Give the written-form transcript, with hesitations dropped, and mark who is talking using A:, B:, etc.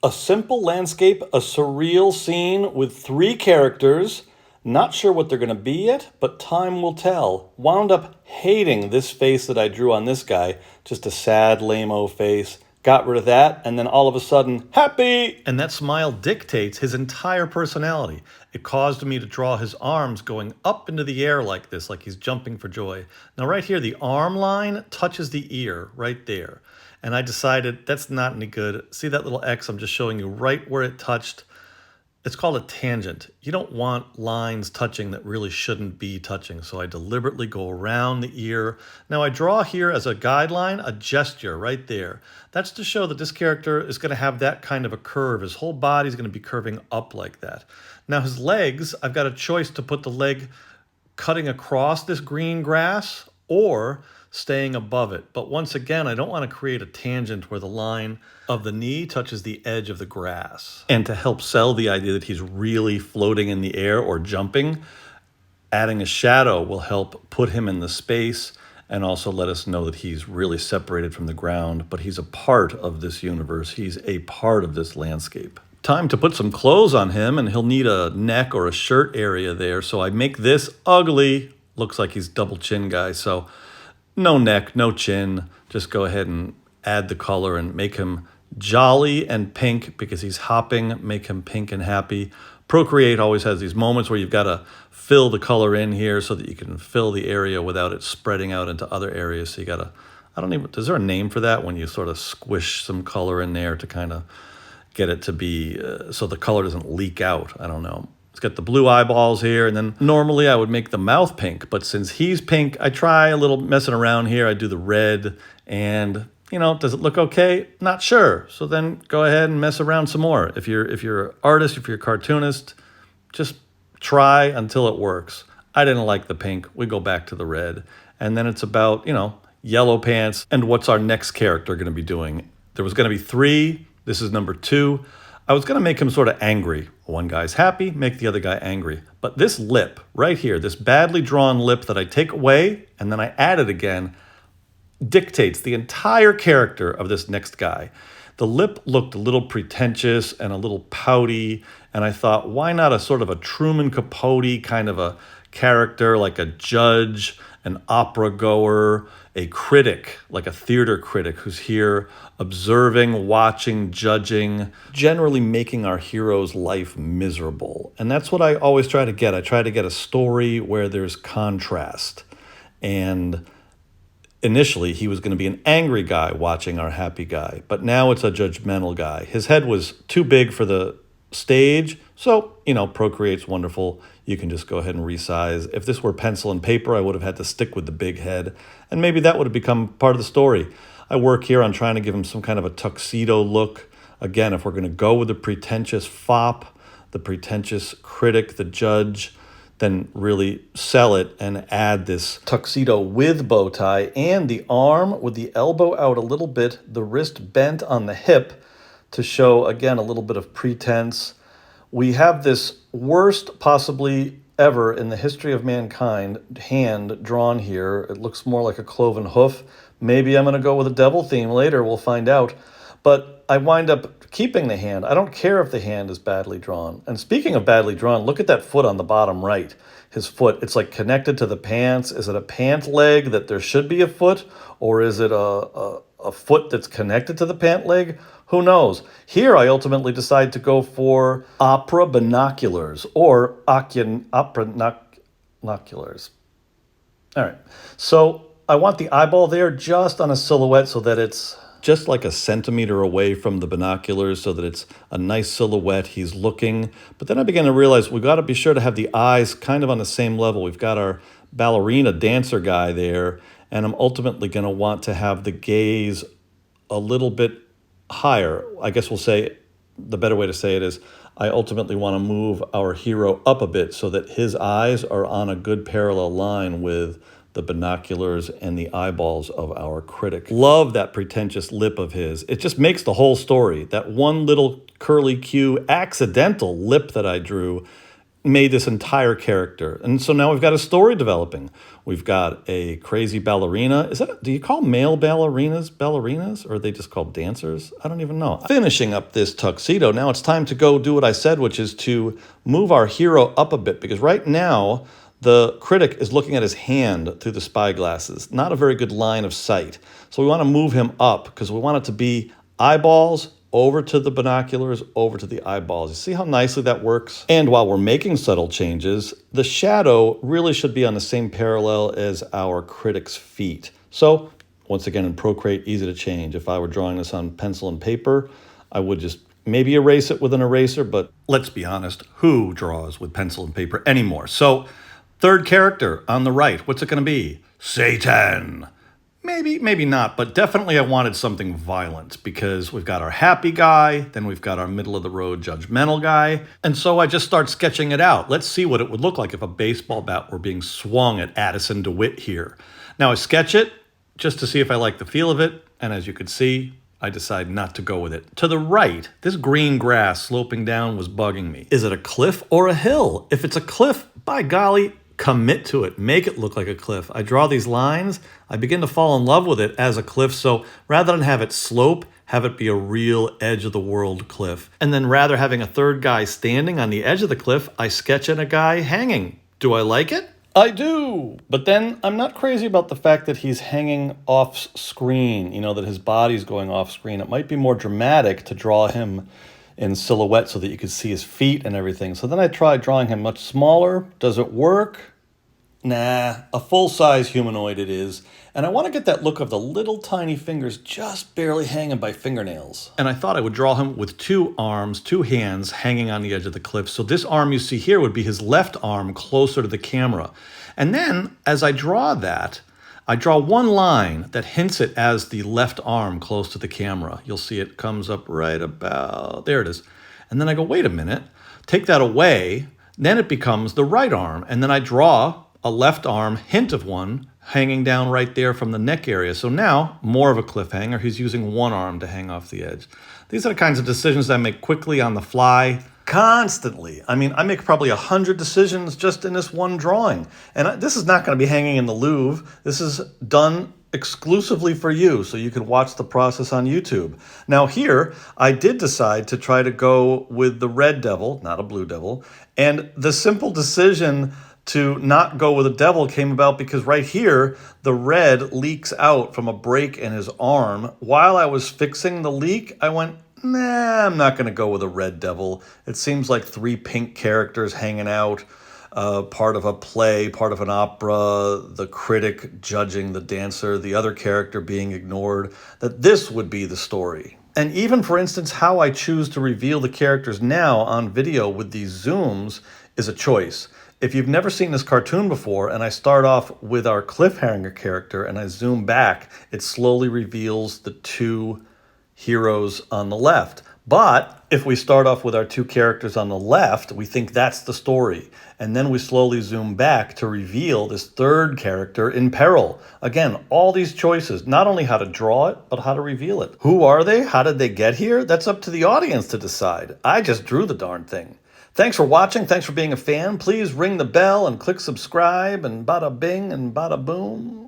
A: A simple landscape, a surreal scene with 3 characters. Not sure what they're going to be yet, but time will tell. Wound up hating this face that I drew on this guy. Just a sad, lame-o face. Got rid of that, and then all of a sudden, happy! And that smile dictates his entire personality. It caused me to draw his arms going up into the air like this, like he's jumping for joy. Now right here, the arm line touches the ear, right there. And I decided that's not any good. See that little X? I'm just showing you right where it touched. It's called a tangent. You don't want lines touching that really shouldn't be touching. So I deliberately go around the ear. Now I draw here as a guideline, a gesture right there. That's to show that this character is going to have that kind of a curve. His whole body is going to be curving up like that. Now his legs, I've got a choice to put the leg cutting across this green grass or staying above it. But once again, I don't want to create a tangent where the line of the knee touches the edge of the grass. And to help sell the idea that he's really floating in the air or jumping, adding a shadow will help put him in the space and also let us know that he's really separated from the ground, but he's a part of this universe. He's a part of this landscape. Time to put some clothes on him, and he'll need a neck or a shirt area there. So I make this ugly. Looks like he's double chin guy. So no neck, no chin. Just go ahead and add the color and make him jolly and pink because he's hopping. Make him pink and happy. Procreate always has these moments where you've got to fill the color in here so that you can fill the area without it spreading out into other areas. So you got to, is there a name for that when you sort of squish some color in there to kind of get it to be so the color doesn't leak out? I don't know. It's got the blue eyeballs here, and then normally I would make the mouth pink, but since he's pink, I try a little messing around here. I do the red, and does it look okay? Not sure. So then go ahead and mess around some more. If you're an artist, if you're a cartoonist, just try until it works. I didn't like the pink. We go back to the red, and then it's about yellow pants. And what's our next character going to be doing? There was going to be 3. This is number 2. I was going to make him sort of angry. One guy's happy, make the other guy angry. But this lip right here, this badly drawn lip that I take away and then I add it again, dictates the entire character of this next guy. The lip looked a little pretentious and a little pouty, and I thought, why not a sort of a Truman Capote kind of a character, like a judge, an opera goer, a critic, like a theater critic who's here observing, watching, judging, generally making our hero's life miserable. And that's what I always try to get. I try to get a story where there's contrast. And initially, he was going to be an angry guy watching our happy guy, but now it's a judgmental guy. His head was too big for the stage, so, Procreate's wonderful. You can just go ahead and resize. If this were pencil and paper, I would have had to stick with the big head, and maybe that would have become part of the story. I work here on trying to give him some kind of a tuxedo look. Again, if we're going to go with the pretentious fop, the pretentious critic, the judge, then really sell it and add this tuxedo with bow tie and the arm with the elbow out a little bit, the wrist bent on the hip to show, again, a little bit of pretense. We have this worst possibly ever in the history of mankind hand drawn here. It looks more like a cloven hoof. Maybe I'm going to go with a devil theme later. We'll find out. But I wind up keeping the hand. I don't care if the hand is badly drawn. And speaking of badly drawn, look at that foot on the bottom right. His foot, it's like connected to the pants. Is it a pant leg that there should be a foot? Or is it a foot that's connected to the pant leg? Who knows? Here I ultimately decide to go for opera binoculars or opera binoculars. All right. So I want the eyeball there just on a silhouette so that it's just like a centimeter away from the binoculars so that it's a nice silhouette. He's looking. But then I began to realize we've got to be sure to have the eyes kind of on the same level. We've got our ballerina dancer guy there, and I'm ultimately going to want to have the gaze a little bit higher. I guess we'll say the better way to say it is I ultimately want to move our hero up a bit so that his eyes are on a good parallel line with the binoculars and the eyeballs of our critic. Love that pretentious lip of his. It just makes the whole story. That one little curly Q accidental lip that I drew made this entire character. And so now we've got a story developing. We've got a crazy ballerina. Do you call male ballerinas, or are they just called dancers? I don't even know. Finishing up this tuxedo, now it's time to go do what I said, which is to move our hero up a bit, because right now the critic is looking at his hand through the spy glasses. Not a very good line of sight. So we want to move him up because we want it to be eyeballs over to the binoculars, over to the eyeballs. You see how nicely that works? And while we're making subtle changes, the shadow really should be on the same parallel as our critic's feet. So once again, in Procreate, easy to change. If I were drawing this on pencil and paper, I would just maybe erase it with an eraser, but let's be honest, who draws with pencil and paper anymore? So third character on the right, what's it going to be? Satan. Maybe not, but definitely I wanted something violent because we've got our happy guy, then we've got our middle-of-the-road judgmental guy, and so I just start sketching it out. Let's see what it would look like if a baseball bat were being swung at Addison DeWitt here. Now I sketch it just to see if I like the feel of it, and as you can see, I decide not to go with it. To the right, this green grass sloping down was bugging me. Is it a cliff or a hill? If it's a cliff, by golly, commit to it. Make it look like a cliff. I draw these lines. I begin to fall in love with it as a cliff. So rather than have it slope, have it be a real edge-of-the-world cliff. And then rather having a third guy standing on the edge of the cliff, I sketch in a guy hanging. Do I like it? I do. But then I'm not crazy about the fact that he's hanging off screen, that his body's going off screen. It might be more dramatic to draw him in silhouette so that you could see his feet and everything. So then I tried drawing him much smaller. Does it work? Nah, a full-size humanoid it is. And I want to get that look of the little tiny fingers just barely hanging by fingernails. And I thought I would draw him with 2 arms, 2 hands hanging on the edge of the cliff. So this arm you see here would be his left arm closer to the camera. And then as I draw that, I draw one line that hints it as the left arm close to the camera. You'll see it comes up right about, there it is. And then I go, wait a minute, take that away, then it becomes the right arm. And then I draw a left arm, hint of one, hanging down right there from the neck area. So now, more of a cliffhanger, he's using one arm to hang off the edge. These are the kinds of decisions I make quickly on the fly, constantly. I mean, I make probably 100 decisions just in this one drawing. And this is not going to be hanging in the Louvre. This is done exclusively for you, so you can watch the process on YouTube. Now here, I did decide to try to go with the red devil, not a blue devil. And the simple decision to not go with a devil came about because right here, the red leaks out from a break in his arm. While I was fixing the leak, I went, nah, I'm not going to go with a red devil. It seems like 3 pink characters hanging out, part of a play, part of an opera, the critic judging the dancer, the other character being ignored, that this would be the story. And even, for instance, how I choose to reveal the characters now on video with these zooms is a choice. If you've never seen this cartoon before, and I start off with our cliffhanger character and I zoom back, it slowly reveals the 2 heroes on the left. But if we start off with our 2 characters on the left, we think that's the story. And then we slowly zoom back to reveal this third character in peril. Again, all these choices, not only how to draw it, but how to reveal it. Who are they? How did they get here? That's up to the audience to decide. I just drew the darn thing. Thanks for watching. Thanks for being a fan. Please ring the bell and click subscribe and bada bing and bada boom.